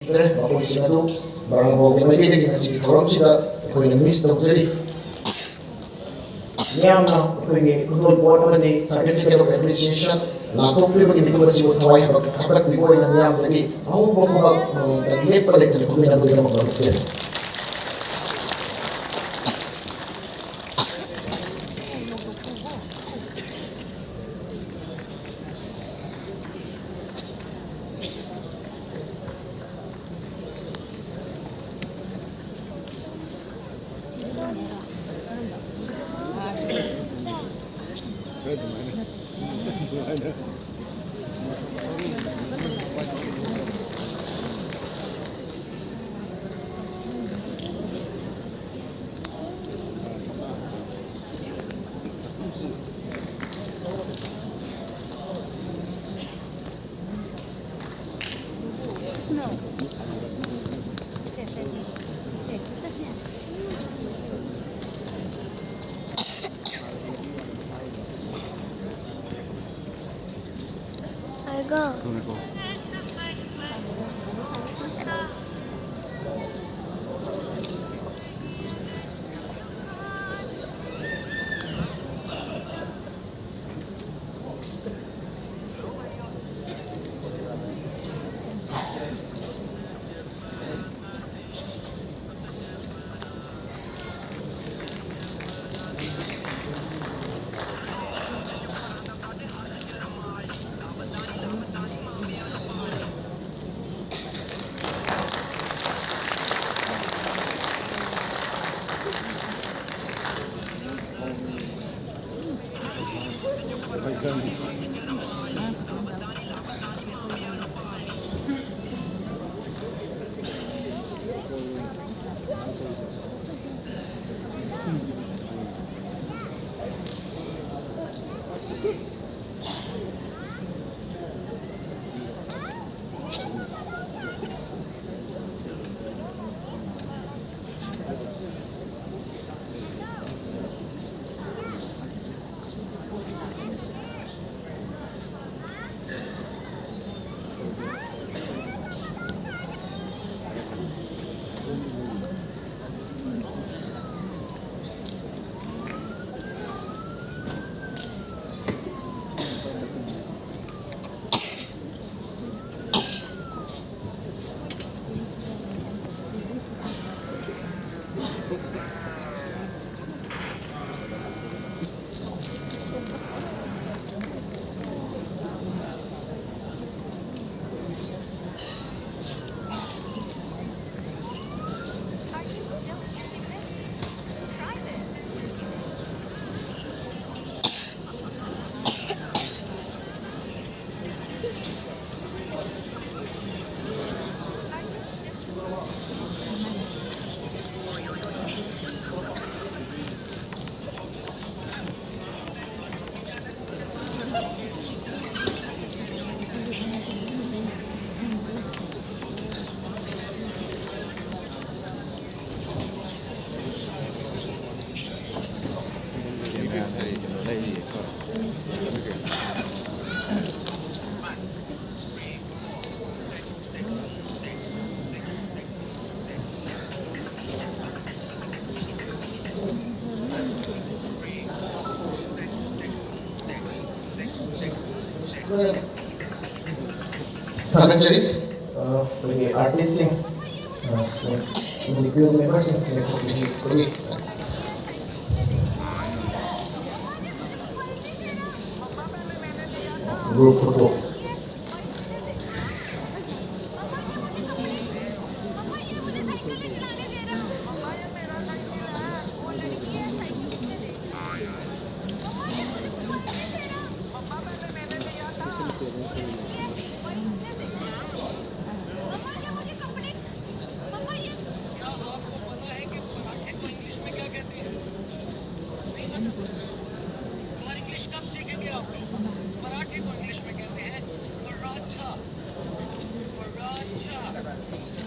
Pero ako yung sinado, barang problema yung hindi kasi ituram sila, ako yung nag-miss daw sila. Ngayon na, ako yung tutulog po naman di certificate of appreciation, natupli ba hindi ko ba siya taway habag di ko yung nangyam lagi. Ako po ko ba, tag-lit pala ito, kung may nabuti na mag-alok dyan. Go. Tangan jadi, pergi artis sing, individu member sing pergi. Grup foto. Marathi को English में कहते हैं पराठा। पराठा